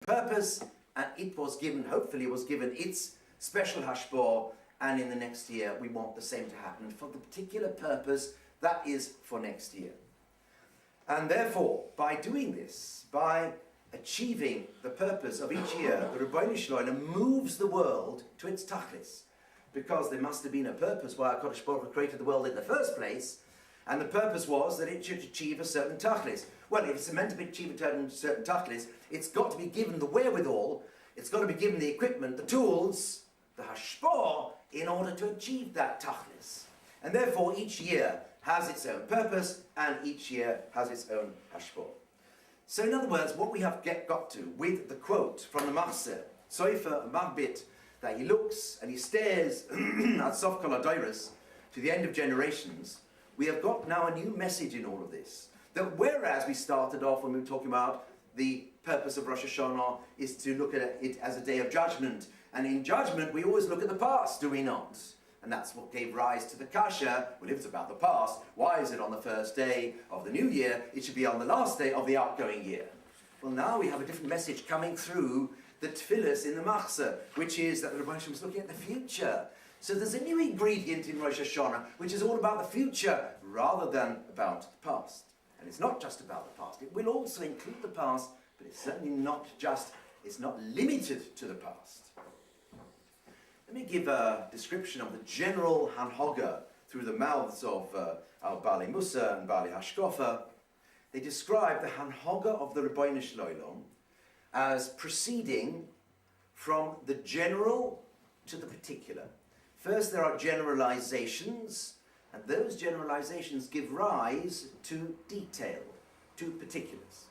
purpose, and it was given, hopefully was given its special hashbor, and in the next year we want the same to happen for the particular purpose that is for next year. And therefore, by doing this, by achieving the purpose of each year, the Rebbeinu Shalom moves the world to its tachlis, because there must have been a purpose why HaKadosh Baruch Hu created the world in the first place, and the purpose was that it should achieve a certain tachlis. Well, if it's meant to achieve a certain tachlis, it's got to be given the wherewithal, it's got to be given the equipment, the tools, the hashpah, in order to achieve that tachlis. And therefore, each year has its own purpose, and each year has its own hashpah. So in other words, what we have got to with the quote from the Machzeh, Sofer Magbit, that he looks and he stares at Sof Kol HaDoros, to the end of generations, we have got now a new message in all of this. That whereas we started off when we were talking about the purpose of Rosh Hashanah is to look at it as a day of judgment, and in judgment we always look at the past, do we not? And that's what gave rise to the kasha. Well, if it's about the past, why is it on the first day of the new year? It should be on the last day of the outgoing year. Well, now we have a different message coming through the tefillas in the Machzeh, which is that the Rebbeinu Shalom is looking at the future. So there's a new ingredient in Rosh Hashanah, which is all about the future, rather than about the past. And it's not just about the past. It will also include the past, but it's certainly not just, it's not limited to the past. Let me give a description of the general Hanhoga through the mouths of our Baalei Musa and Baalei Hashkofa. They describe the Hanhoga of the Rebbeinu Shalom as proceeding from the general to the particular. First, there are generalizations, and those generalizations give rise to detail, to particulars.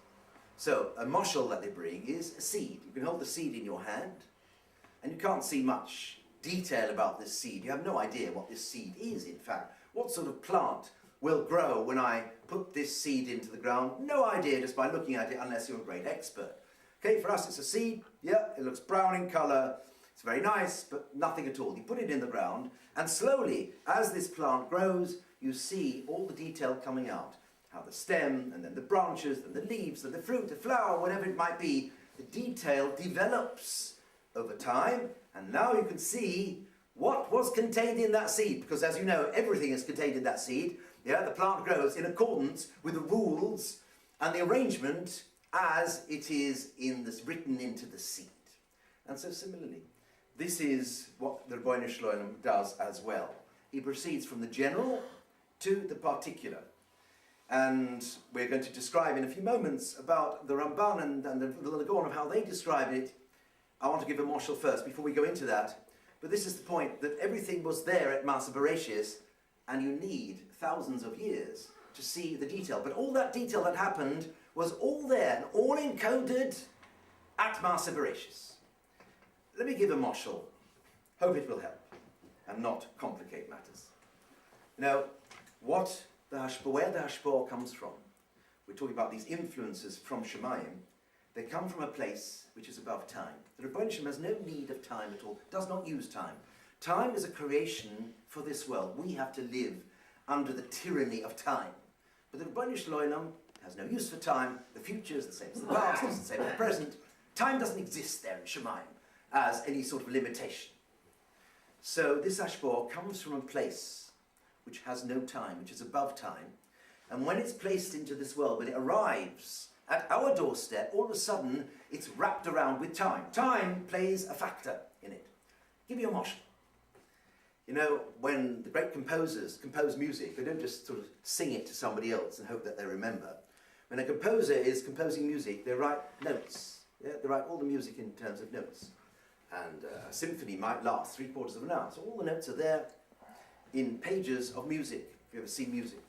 So, a mashal that they bring is a seed. You can hold the seed in your hand, and you can't see much detail about this seed. You have no idea what this seed is, in fact. What sort of plant will grow when I put this seed into the ground? No idea just by looking at it, unless you're a great expert. Okay, for us it's a seed. Yeah, it looks brown in colour. It's very nice, but nothing at all. You put it in the ground, and slowly, as this plant grows, you see all the detail coming out. How the stem, and then the branches, and the leaves, and the fruit, the flower, whatever it might be, the detail develops over time, and now you can see what was contained in that seed, because as you know, everything is contained in that seed. Yeah, the plant grows in accordance with the rules and the arrangement as it is written into the seed. And so similarly, this is what the Rebbeinu Shalom does as well. He proceeds from the general to the particular. And we're going to describe in a few moments about the Ramban and the Lagon of how they describe it. I want to give a moshel first before we go into that. But this is the point, that everything was there at Maaseh Bereshis, and you need thousands of years to see the detail. But all that detail that happened was all there and all encoded at Maaseh Bereshis. Let me give a moshel. Hope it will help and not complicate matters. Now, where the hashpah comes from, we're talking about these influences from Shemayim. They come from a place which is above time. The Rebbeinu Shalom has no need of time at all, does not use time. Time is a creation for this world. We have to live under the tyranny of time. But the Rebbeinu Shalom has no use for time. The future is the same as the past, it's the same as the present. Time doesn't exist there in Shemayim as any sort of limitation. So this hashpah comes from a place which has no time, which is above time. And when it's placed into this world, when it arrives at our doorstep, all of a sudden it's wrapped around with time. Time plays a factor in it. Give you a moshel. You know, when the great composers compose music, they don't just sort of sing it to somebody else and hope that they remember. When a composer is composing music, they write notes. Yeah? They write all the music in terms of notes. And a symphony might last 3/4 of an hour. So all the notes are there in pages of music, if you ever see music.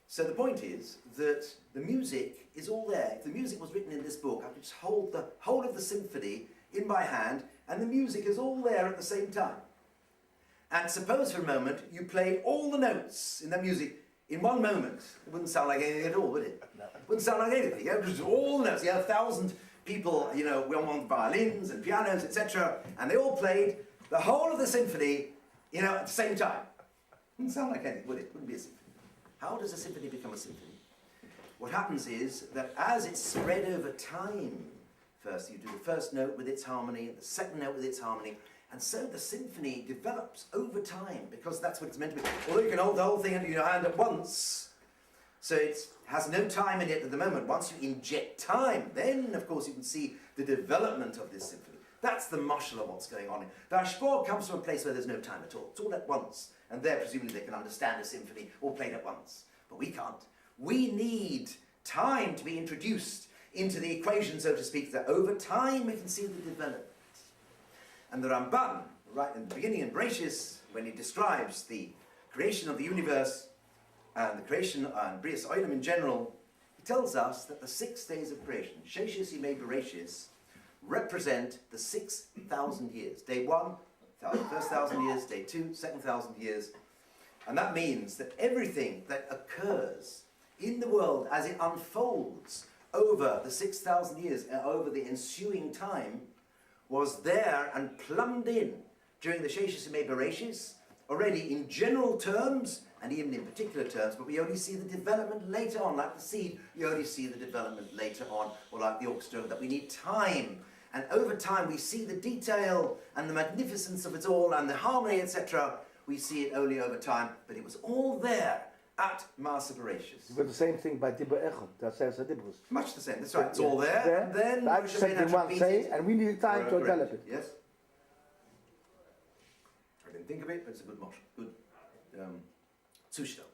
So the point is that the music is all there. If the music was written in this book, I could just hold the whole of the symphony in my hand, and the music is all there at the same time. And suppose for a moment you played all the notes in that music in one moment. It wouldn't sound like anything at all, would it? No. It wouldn't sound like anything. Yeah? Just all the notes. You have 1,000 people, you know, on violins and pianos, etc., and they all played the whole of the symphony, you know, at the same time. It wouldn't sound like anything, would it? It wouldn't be a symphony. How does a symphony become a symphony? What happens is that as it's spread over time, First, you do the first note with its harmony, the second note with its harmony, and so the symphony develops over time, because that's what it's meant to be. Although you can hold the whole thing into your hand at once, so it has no time in it at the moment. Once you inject time, then of course you can see the development of this symphony. That's the marshal of what's going on. The hashbor comes from a place where there's no time at all. It's all at once. And there, presumably, they can understand a symphony all played at once. But we can't. We need time to be introduced into the equation, so to speak, that over time we can see the development. And the Ramban, right in the beginning in Bereshis, when he describes the creation of the universe and the creation and Brias Olam in general, he tells us that the 6 days of creation, Sheshis Yimei Bereshis, represent the 6,000 years. Day 1, first 1,000 years. Day 2, second 1,000 years. And that means that everything that occurs in the world as it unfolds over the 6,000 years, over the ensuing time, was there and plumbed in during the Sheshis Yimei Bereshis, already in general terms, and even in particular terms, but we only see the development later on, like the seed, you only see the development later on, or like the orchestra, that we need time. And over time we see the detail and the magnificence of it all, and the harmony, etc. We see it only over time, but it was all there at Maaseh Bereshis. But the same thing by Dibur Echad, that says the Dibrus. Much the same, that's right, it's all there, and then I said in one say, and we need time to develop it. Yes. I didn't think of it, but it's a good motion, good Zustand.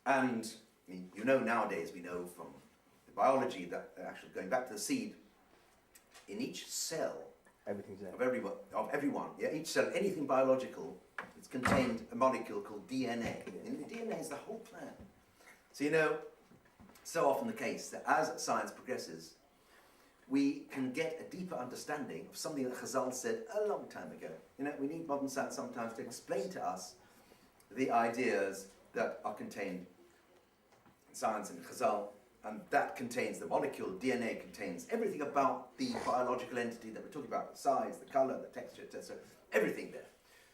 And I mean, you know, nowadays we know from the biology that actually going back to the seed, in each cell Everything's there. of everyone, yeah, each cell, anything biological, it's contained a molecule called DNA. And the DNA is the whole plan. So you know, so often the case that as science progresses, we can get a deeper understanding of something that Chazal said a long time ago. You know, we need modern science sometimes to explain to us the ideas that are contained in science and Chazal, and that contains the molecule. DNA contains everything about the biological entity that we're talking about, the size, the color, the texture, etc. Everything there.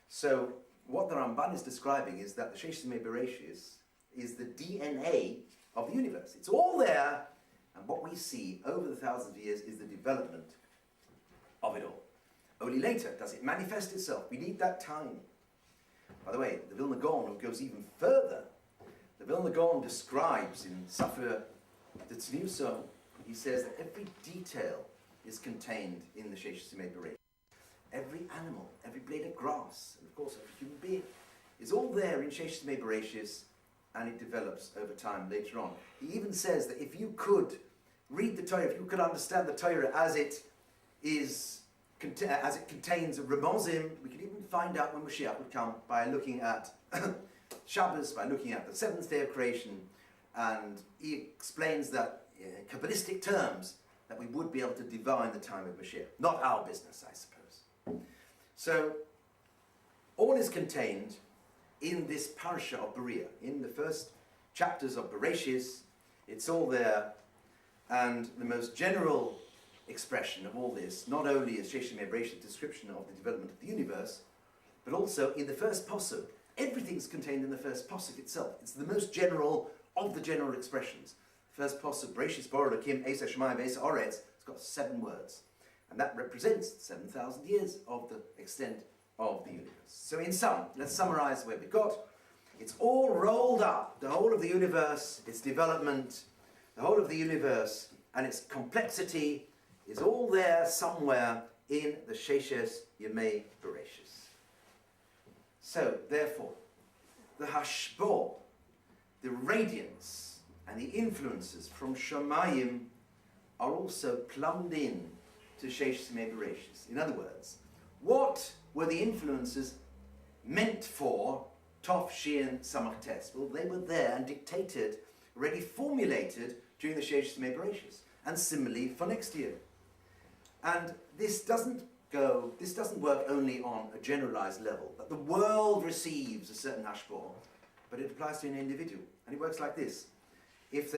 So what the Ramban is describing is that the Sheshis Yimei Bereshis is the DNA of the universe. It's all there, and what we see over the thousands of years is the development of it all. Only later does it manifest itself. We need that time. By the way, the Vilna Gaon goes even further. The Vilna Gaon describes in Sefer Tzniuso, he says that every detail is contained in the Sheshis Yimei Bereshis. Every animal, every blade of grass, and of course every human being, is all there in Sheshis Yimei Bereshis, and it develops over time later on. He even says that if you could read the Torah, if you could understand the Torah as it contains Ramozim, we could even find out when Mashiach would come by looking at Shabbos, by looking at the seventh day of creation, and he explains that in Kabbalistic terms that we would be able to divine the time of Mashiach. Not our business, I suppose. So all is contained in this parasha of Berea, in the first chapters of Bereshis. It's all there, and the most general expression of all this, not only is Sheshis Yimei Bereshis' description of the development of the universe, but also in the first pasuk. Everything's contained in the first pasuk itself. It's the most general of the general expressions. First pasuk, Bereshis bara Elokim es hashamayim ve'es haaretz, it's got 7 words. And that represents 7,000 years of the extent of the universe. So in sum, let's summarize where we got. It's all rolled up, the whole of the universe, its development, the whole of the universe, and its complexity is all there somewhere in the Sheshis Yimei Bereshis. So, therefore, the hashbor, the radiance, and the influences from Shamayim are also plumbed in to Sheshis Yimei Bereshis. In other words, what were the influences meant for Tov Shin Samach Tes? Well, they were there and dictated, already formulated during the Sheshis Yimei Bereshis, and similarly for next year. And this doesn't work only on a generalized level, that the world receives a certain hashbor, but it applies to an individual. And it works like this. If